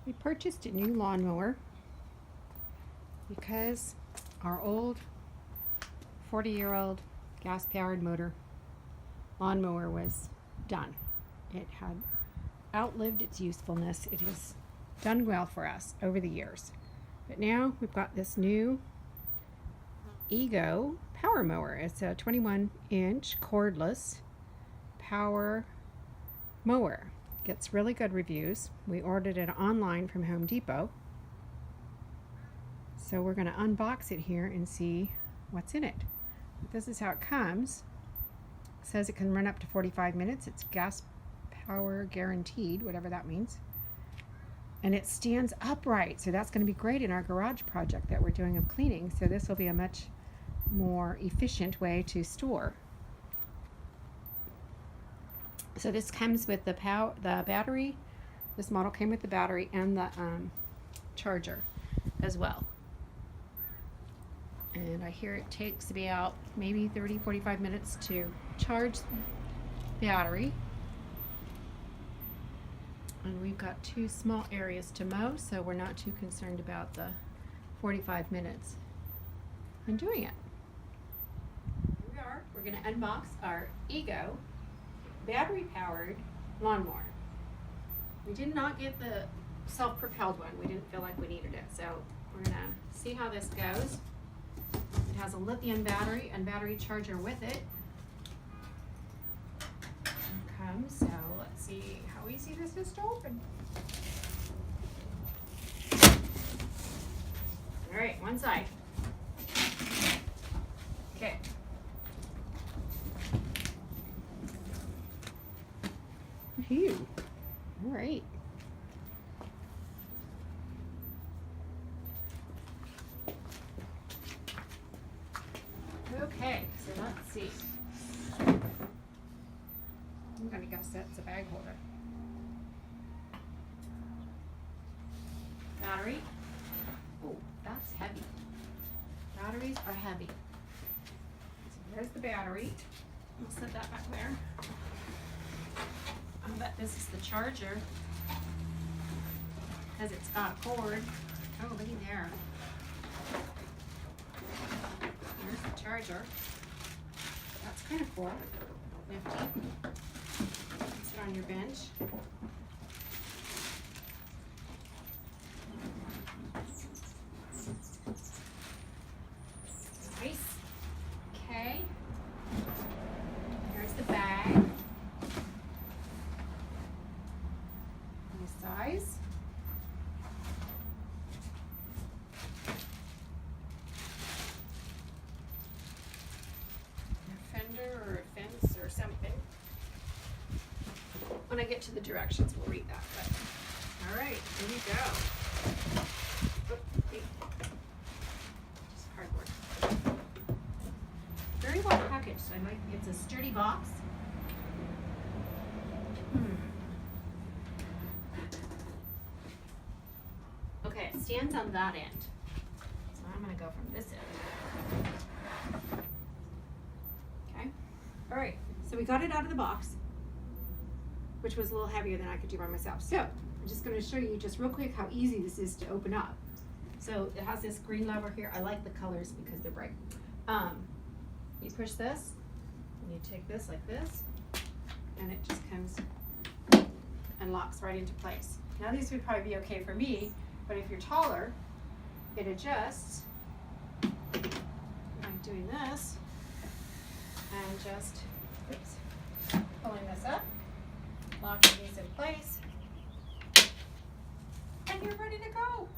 We purchased a new lawnmower because our old 40-year-old gas-powered motor lawnmower was done. It had outlived its usefulness. It has done well for us over the years. But now we've got this new Ego power mower. It's a 21-inch cordless power mower. Gets really good reviews. We ordered it online from Home Depot. So we're going to unbox it here and see what's in it. This is how it comes. It says it can run up to 45 minutes. It's gas power guaranteed, whatever that means. And it stands upright, so that's going to be great in our garage project that we're doing of cleaning. So this will be a much more efficient way to store. So this comes with the battery. This model came with the battery and the charger as well. And I hear it takes about maybe 30-45 minutes to charge the battery. And we've got two small areas to mow, so we're not too concerned about the 45 minutes in doing it. Here we are. We're going to unbox our Ego battery-powered lawnmower. We did not get the self-propelled one. We didn't feel like we needed it, so we're going to see how this goes. It has a lithium battery and battery charger with it. So let's see how easy this is to open. All right, one side. Okay. Phew. All right. Okay, so let's see. I'm going to guess that's a bag holder. Battery. Oh, that's heavy. Batteries are heavy. So there's the battery. I'll set that back there. I bet this is the charger because it's got a cord. Oh, looky there. There's the charger. That's kind of cool. Nifty. Sit on your bench. Nice. Okay. Here's the bag. Nice size. A fender or a fence or something. When I get to the directions, we'll read that. But all right, here we go. Just cardboard. Very well packaged. I like. It's a sturdy box. Okay, it stands on that end. So I'm going to go from this end. Okay. All right. So we got it out of the box, which was a little heavier than I could do by myself. So I'm just going to show you just real quick how easy this is to open up. So it has this green lever here. I like the colors because they're bright. You push this, and you take this like this, and it just comes and locks right into place. Now these would probably be okay for me, but if you're taller, it adjusts by doing this and just, pulling this up, locking these in place, and you're ready to go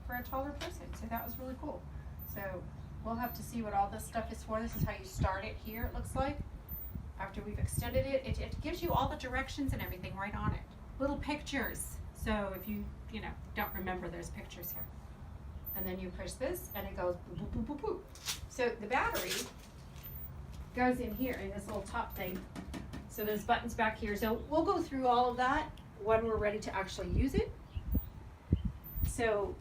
for a taller person. So that was really cool. So we'll have to see what all this stuff is for. This is how you start it here, it looks like. After we've extended it, it gives you all the directions and everything right on it. Little pictures. So if you don't remember, there's pictures here. And then you push this and it goes boop, boop, boop, boop, boop. So the battery goes in here in this little top thing. So there's buttons back here. So we'll go through all of that when we're ready to actually use it. So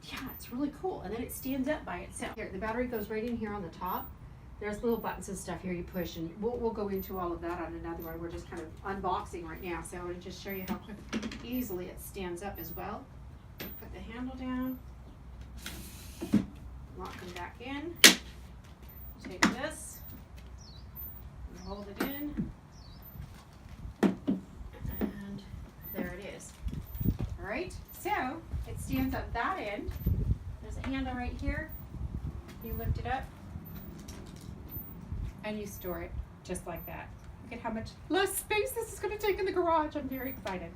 yeah, it's really cool. And then it stands up by itself. Here, the battery goes right in here on the top. there's little buttons and stuff here you push, and we'll go into all of that on another one. We're just kind of unboxing right now, so I want to just show you how quick, easily it stands up as well. Put the handle down, lock them back in. Take this, and hold it in, and there it is. All right, so it stands up that end. There's a handle right here. You lift it up, and you store it just like that. Look at how much less space this is going to take in the garage. I'm very excited.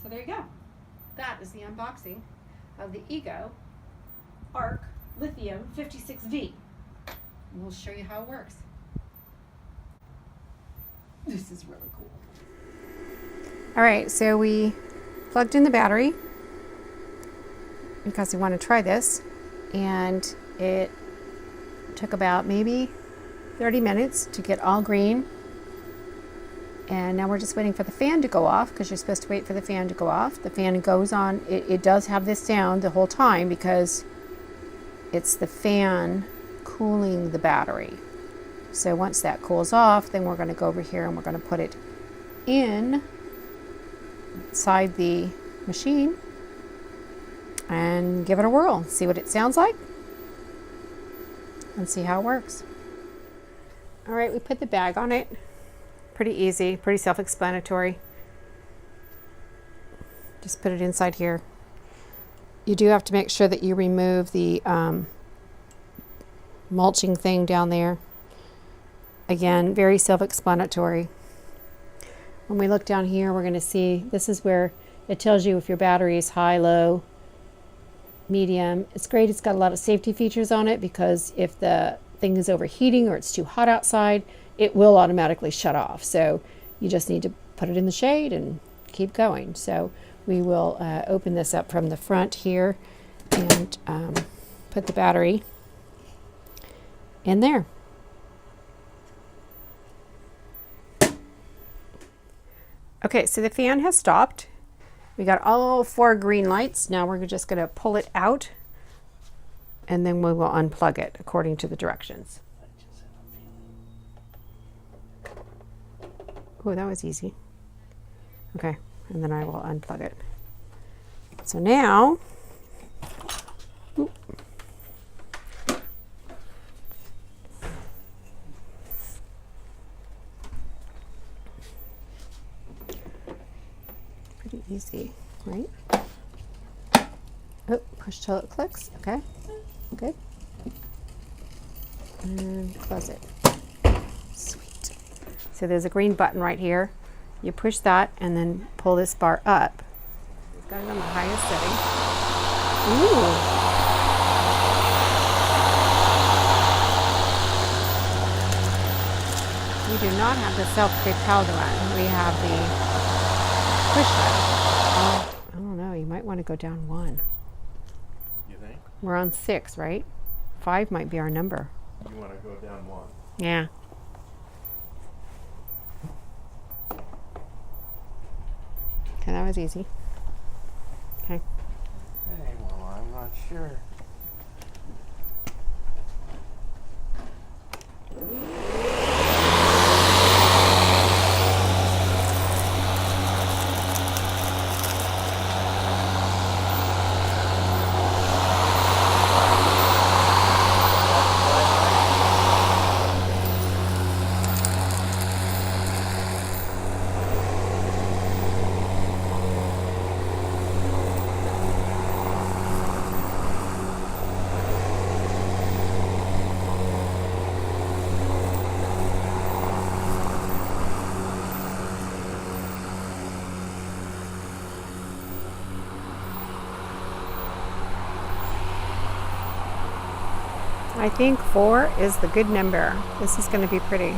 So there you go. That is the unboxing of the Ego Arc Lithium 56V. We'll show you how it works. This is really cool. All right, so we plugged in the battery because we want to try this, and it took about maybe 30 minutes to get all green. And now we're just waiting for the fan to go off, because you're supposed to wait for the fan to go off. The fan goes on. It does have this sound the whole time because it's the fan cooling the battery. So once that cools off, then we're going to go over here and we're going to put it inside the machine and give it a whirl. See what it sounds like and see how it works. All right, we put the bag on it. Pretty easy, pretty self-explanatory. Just put it inside here. You do have to make sure that you remove the mulching thing down there. Again, very self-explanatory. When we look down here, we're going to see this is where it tells you if your battery is high, low, medium. It's great. It's got a lot of safety features on it, because if the thing is overheating or it's too hot outside, it will automatically shut off. So you just need to put it in the shade and keep going. So we will open this up from the front here and put the battery in there. Okay, so the fan has stopped. We got all 4 green lights. Now we're just going to pull it out, and then we will unplug it according to the directions. Oh, that was easy. Okay, and then I will unplug it. So now, pretty easy, right? Oh, push till it clicks. Okay, good. And close it. Sweet. So there's a green button right here. You push that and then pull this bar up. We've got it on the highest setting. Ooh. We do not have the self-propelled one. We have the push button. Oh, I don't know. You might want to go down 1. You think? We're on 6, right? 5 might be our number. You want to go down 1? Yeah. Okay, that was easy. Okay. Okay, well, I'm not sure. I think 4 is the good number. This is going to be pretty.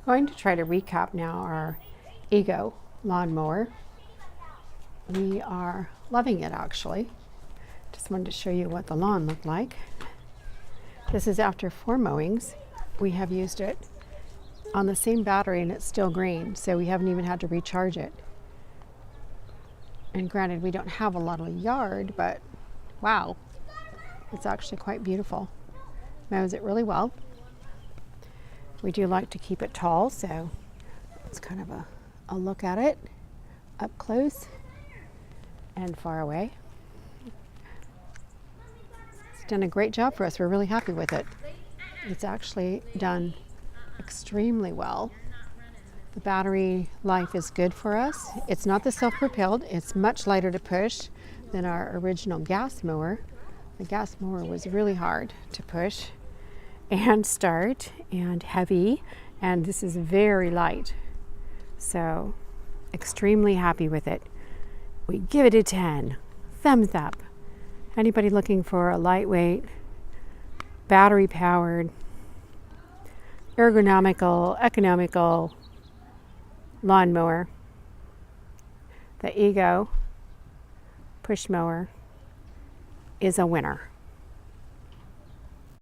Going to try to recap now our Ego lawnmower. We are loving it, actually. Just wanted to show you what the lawn looked like. This is after 4 mowings. We have used it on the same battery and it's still green, so we haven't even had to recharge it. And granted, we don't have a lot of yard, but wow, it's actually quite beautiful. Mows it really well. We do like to keep it tall, so it's kind of a look at it up close and far away. It's done a great job for us. We're really happy with it. It's actually done extremely well. The battery life is good for us. It's not the self-propelled. It's much lighter to push than our original gas mower. The gas mower was really hard to push and start and heavy, and this is very light. So extremely happy with it. We give it a 10. Thumbs up. Anybody looking for a lightweight, battery powered, ergonomical, economical lawnmower, the Ego push mower is a winner.